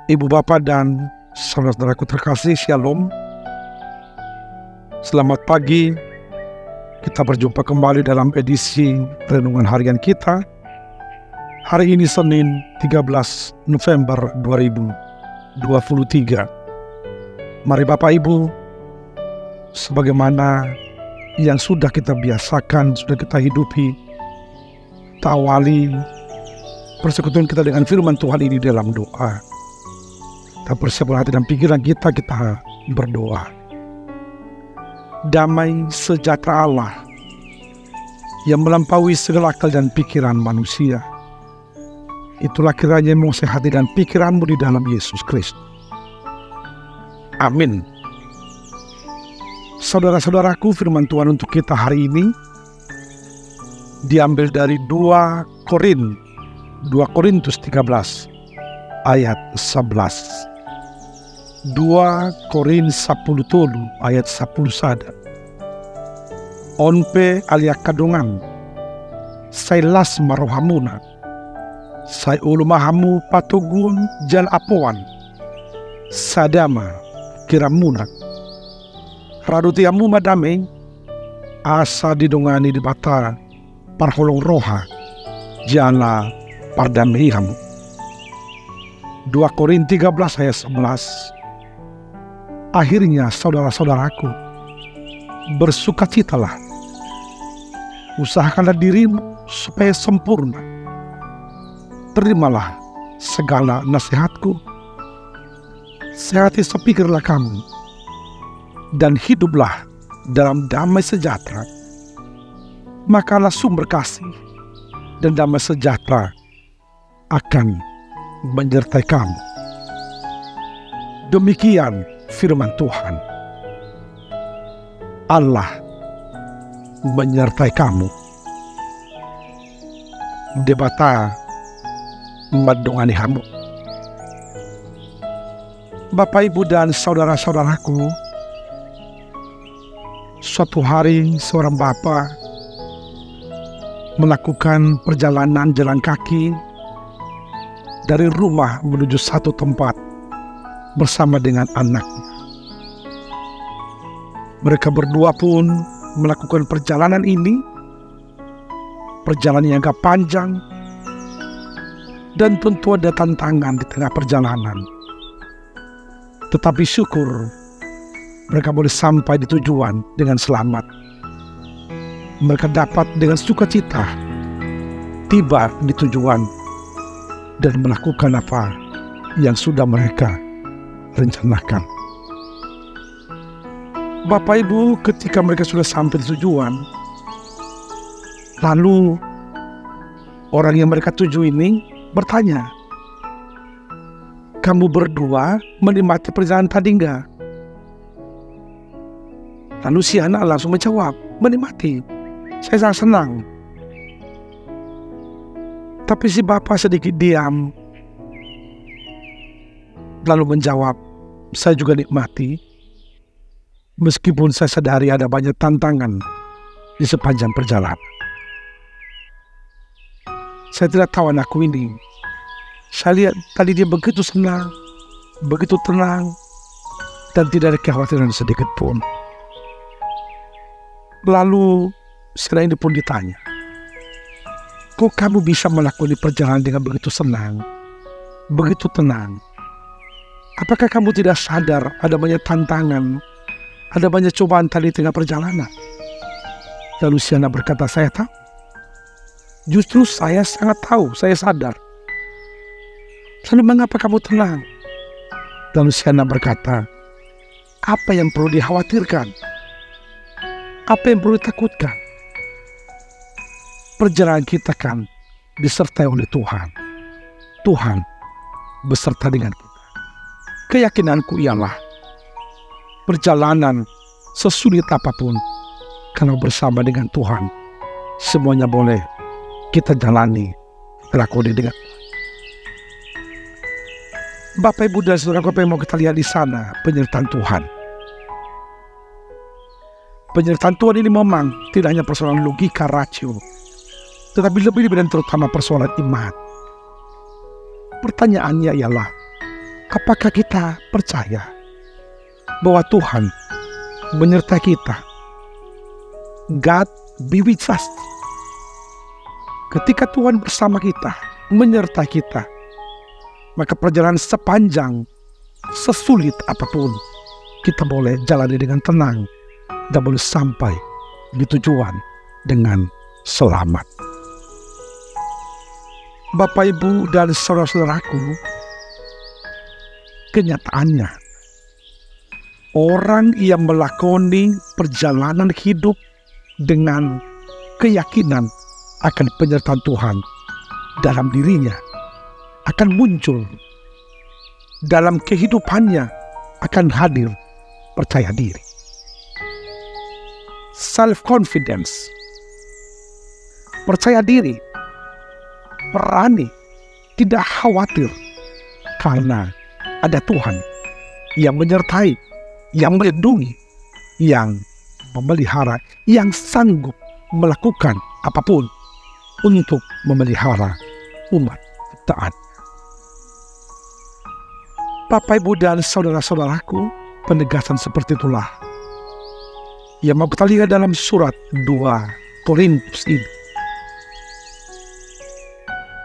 Ibu Bapak dan saudara-saudaraku terkasih, Shalom. Selamat pagi. Kita berjumpa kembali dalam edisi renungan harian kita. Hari ini Senin 13 November 2023. Mari Bapak Ibu, sebagaimana yang sudah kita biasakan, sudah kita hidupi, kita awali persekutuan kita dengan firman Tuhan ini dalam doa. Kita persiapkan hati dan pikiran kita berdoa. Damai sejahtera Allah yang melampaui segala akal dan pikiran manusia, itulah kiranya menguasai hati dan pikiranmu di dalam Yesus Kristus. Amin. Saudara-saudaraku, firman Tuhan untuk kita hari ini diambil dari 2 Korintus 13 ayat 11. 2 Korintus 10 ayat 10 sada. Onpe alia kadongan sai las marohamuna sai ulumahamu patogun jal apoan sadama kiramuna radutiamu madame asa didongani di bata parholong roha jala pardameihamu. 2 Korintus 13 ayat 11. Akhirnya saudara-saudaraku, bersukacitalah, usahakanlah dirimu supaya sempurna, terimalah segala nasihatku, sehati sepikirlah kamu, dan hiduplah dalam damai sejahtera. Makalah sumber kasih dan damai sejahtera akan menyertai kamu. Demikian firman Tuhan. Allah menyertai kamu. Debata madongani hamu. Bapak, Ibu, dan saudara-saudaraku, suatu hari seorang bapak melakukan perjalanan jalan kaki dari rumah menuju satu tempat bersama dengan anaknya. Mereka berdua pun melakukan perjalanan ini, perjalanan yang agak panjang, dan tentu ada tantangan di tengah perjalanan. Tetapi syukur mereka boleh sampai di tujuan dengan selamat. Mereka dapat dengan sukacita tiba di tujuan dan melakukan apa yang sudah mereka rencanakan. Bapak Ibu, ketika mereka sudah sampai di tujuan, lalu orang yang mereka tuju ini bertanya, "Kamu berdua menikmati perjalanan tadi enggak?" Lalu si anak langsung menjawab, "Menikmati, saya sangat senang." Tapi si bapak sedikit diam, lalu menjawab, "Saya juga nikmati, meskipun saya sadari ada banyak tantangan di sepanjang perjalanan. Saya tidak tahu anakku ini. Saya lihat tadi dia begitu senang, begitu tenang, dan tidak ada kekhawatiran sedikit pun." Lalu setelah ini pun ditanya, "Kok kamu bisa melakukan perjalanan dengan begitu senang, begitu tenang? Apakah kamu tidak sadar ada banyak tantangan, ada banyak cobaan tadi di tengah perjalanan?" Lalu si anak berkata, "Saya tahu. Justru saya sangat tahu, saya sadar. Lalu mengapa kamu tenang?" Lalu si anak berkata, "Apa yang perlu dikhawatirkan? Apa yang perlu ditakutkan? Perjalanan kita kan disertai oleh Tuhan. Tuhan beserta dengan kita. Keyakinanku ialah perjalanan sesulit apapun, kalau bersama dengan Tuhan, semuanya boleh kita jalani, lakoni dengan Bapak, Ibu, dan saudara, apa yang mau kita lihat di sana? Penyertaan Tuhan. Penyertaan Tuhan ini memang tidak hanya persoalan logika, rasio, tetapi lebih dan terutama persoalan iman. Pertanyaannya ialah, apakah kita percaya bahwa Tuhan menyertai kita? God be with us. Ketika Tuhan bersama kita, menyertai kita, maka perjalanan sepanjang, sesulit apapun, kita boleh jalani dengan tenang dan boleh sampai di tujuan dengan selamat. Bapak, Ibu, dan saudara-saudaraku, kenyataannya orang yang melakoni perjalanan hidup dengan keyakinan akan penyertaan Tuhan dalam dirinya akan muncul, dalam kehidupannya akan hadir percaya diri, self-confidence, percaya diri, berani, tidak khawatir karena ada Tuhan yang menyertai, yang melindungi, yang memelihara, yang sanggup melakukan apapun untuk memelihara umat ciptaan. Bapak, Ibu, dan saudara-saudaraku, penegasan seperti itulah yang mau kita lihat dalam surat 2 Korintus ini.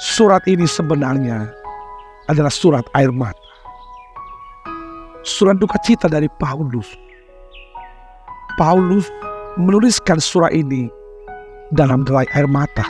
Surat ini sebenarnya adalah surat air mata, surat duka cita dari Paulus. Paulus menuliskan surat ini dalam derai air mata.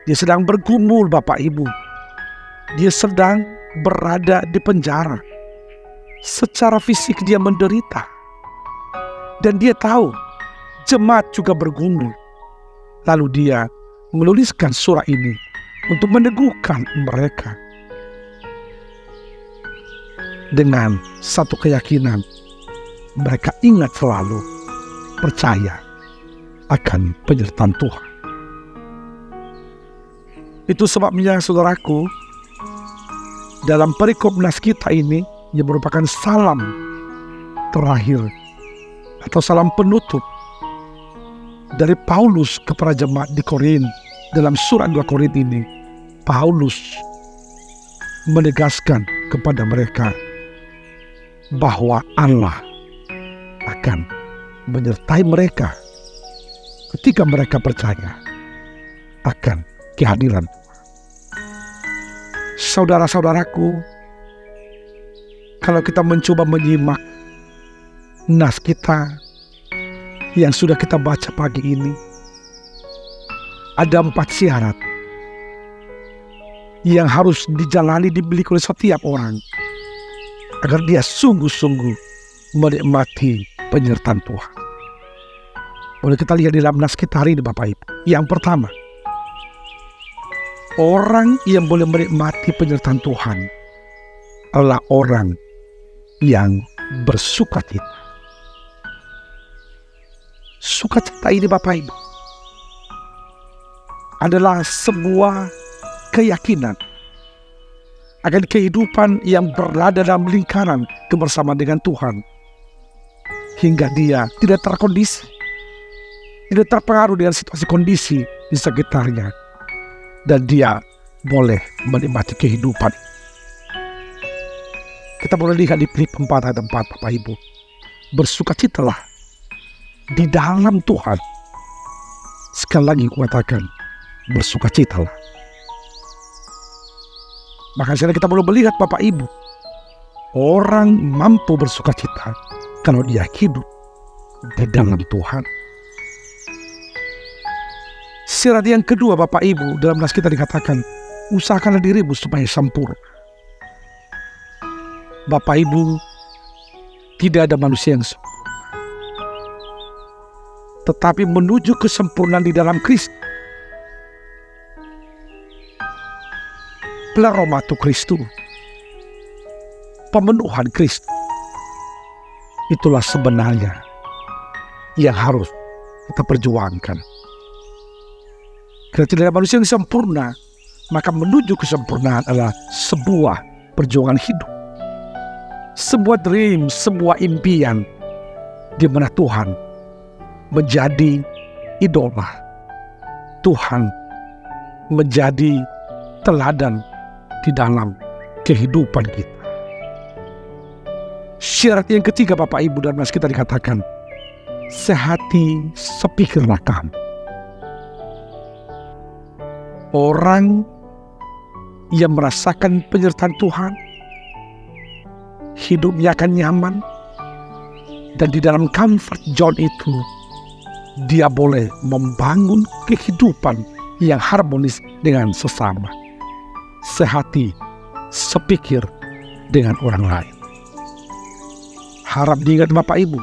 Dia sedang bergumul, Bapak Ibu. Dia sedang berada di penjara. Secara fisik dia menderita. Dan dia tahu jemaat juga bergumul. Lalu dia menuliskan surat ini untuk meneguhkan mereka dengan satu keyakinan. Mereka ingat selalu, percaya akan penyertaan Tuhan. Itu sebabnya, saudaraku, dalam perikop nas kita ini yang merupakan salam terakhir atau salam penutup dari Paulus kepada jemaat di Korin. Dalam surat 2 Korin ini, Paulus menegaskan kepada mereka bahwa Allah akan menyertai mereka ketika mereka percaya akan kehadiran Tuhan. Saudara-saudaraku, kalau kita mencoba menyimak nas kita yang sudah kita baca pagi ini, ada 4 syarat yang harus dijalani, dimiliki oleh setiap orang agar dia sungguh-sungguh menikmati penyertaan Tuhan. Boleh kita lihat di dalam nas kita hari ini, Bapak Ibu. Yang pertama, orang yang boleh menikmati penyertaan Tuhan adalah orang yang bersukacita. Sukacita ini, Bapak Ibu, adalah sebuah keyakinan akan kehidupan yang berada dalam lingkaran kebersamaan dengan Tuhan, hingga dia tidak terkondisi, tidak terpengaruh dengan situasi kondisi di sekitarnya, dan dia boleh menikmati kehidupan. Kita boleh lihat di Filipi 4 ayat 4, Bapak Ibu. Bersukacitalah di dalam Tuhan. Sekali lagi kukatakan, bersukacitalah. Maka sekarang kita boleh melihat, Bapak Ibu, orang mampu bersukacita kalau dia hidup di dalam Tuhan. Syarat yang kedua, Bapak Ibu, dalam nas kita dikatakan, usahakanlah dirimu supaya sempurna. Bapak Ibu, tidak ada manusia yang sempurna, tetapi menuju kesempurnaan di dalam Kristus. Pleromatu Kristus, pemenuhan Kristus, itulah sebenarnya yang harus kita perjuangkan. Karena tidak ada manusia yang sempurna, maka menuju kesempurnaan adalah sebuah perjuangan hidup, sebuah dream, sebuah impian, di mana Tuhan menjadi idola, Tuhan menjadi teladan di dalam kehidupan kita. Syarat yang ketiga Bapak Ibu dan Mas, kita dikatakan sehati sepikirlah kamu. Orang yang merasakan penyertaan Tuhan, hidupnya akan nyaman, dan di dalam comfort zone itu dia boleh membangun kehidupan yang harmonis dengan sesama, sehati sepikir dengan orang lain. Harap diingat Bapak Ibu,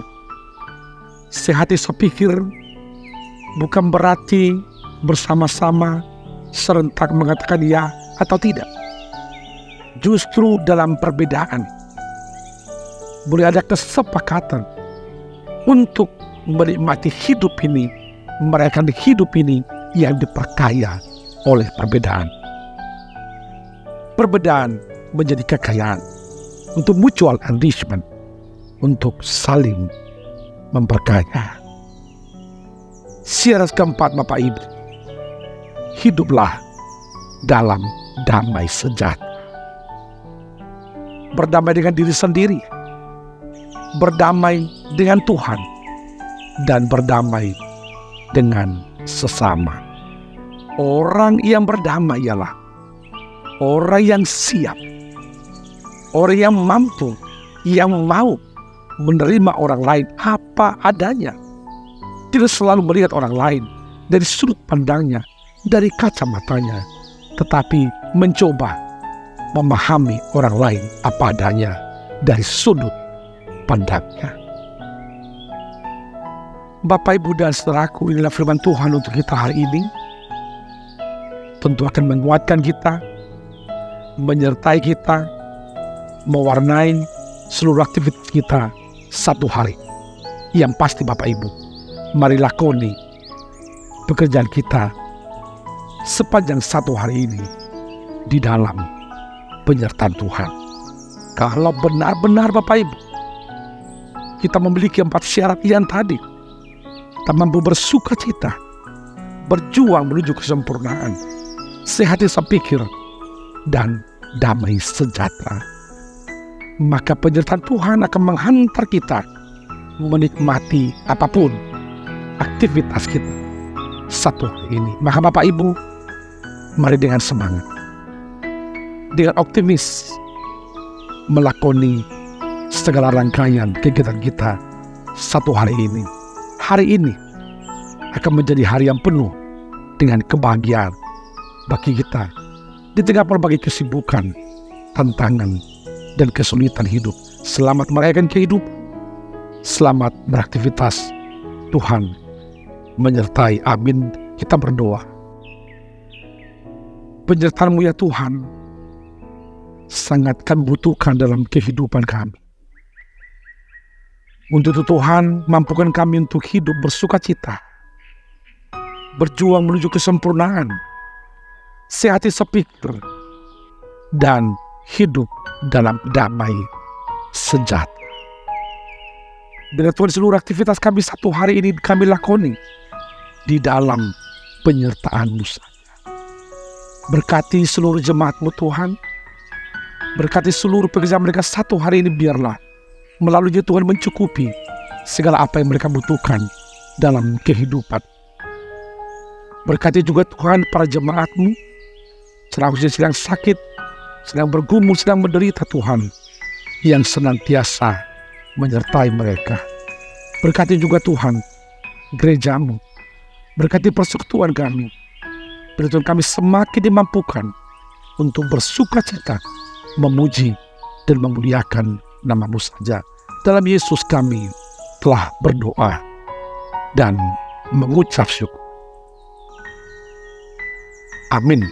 sehati sepikir bukan berarti bersama-sama serentak mengatakan ya atau tidak. Justru dalam perbedaan boleh ada kesepakatan untuk menikmati hidup ini, merayakan hidup ini yang diperkaya oleh perbedaan. Perbedaan menjadi kekayaan untuk mutual enrichment, untuk saling memperkaya. Syarat keempat Bapak Ibu, hiduplah dalam damai sejahtera. Berdamai dengan diri sendiri, berdamai dengan Tuhan, dan berdamai dengan sesama. Orang yang berdamai ialah orang yang siap, orang yang mampu, yang mau menerima orang lain apa adanya. Tidak selalu melihat orang lain dari sudut pandangnya, dari kacamatanya, tetapi mencoba memahami orang lain apa adanya dari sudut pandangnya. Bapak, Ibu, dan saudaraku, inilah firman Tuhan untuk kita hari ini. Tentu akan menguatkan kita, menyertai kita, mewarnai seluruh aktivitas kita satu hari. Yang pasti Bapak Ibu, mari lakoni pekerjaan kita sepanjang satu hari ini di dalam penyertaan Tuhan. Kalau benar-benar Bapak Ibu kita memiliki 4 syarat yang tadi, kita mampu bersuka cita, berjuang menuju kesempurnaan, sehati sepikir, dan damai sejahtera, maka penyertaan Tuhan akan menghantar kita menikmati apapun aktivitas kita satu hari ini. Maka Bapak Ibu, mari dengan semangat, dengan optimis melakoni segala rangkaian kegiatan kita satu hari ini. Hari ini akan menjadi hari yang penuh dengan kebahagiaan bagi kita di tengah berbagai kesibukan, tantangan, dan kesulitan hidup. Selamat merayakan kehidupan, selamat beraktivitas. Tuhan menyertai. Amin. Kita berdoa. Penyertaan-Mu ya Tuhan sangat kami butuhkan dalam kehidupan kami. Untuk itu Tuhan, mampukan kami untuk hidup bersuka cita, berjuang menuju kesempurnaan, sehati sepikir, dan hidup dalam damai sejahtera. Bila Tuhan, seluruh aktivitas kami satu hari ini kami lakoni di dalam penyertaan-Mu saja. Berkati seluruh jemaat-Mu Tuhan, berkati seluruh pekerjaan mereka satu hari ini, biarlah melalui Tuhan mencukupi segala apa yang mereka butuhkan dalam kehidupan. Berkati juga Tuhan para jemaat-Mu, sedang sakit, sedang bergumul, sedang menderita Tuhan, yang senantiasa menyertai mereka. Berkati juga Tuhan gereja-Mu, berkati persekutuan kami, biar Tuhan kami semakin dimampukan untuk bersuka cita, memuji dan memuliakan nama-Mu saja. Dalam Yesus kami telah berdoa dan mengucap syukur. Amin.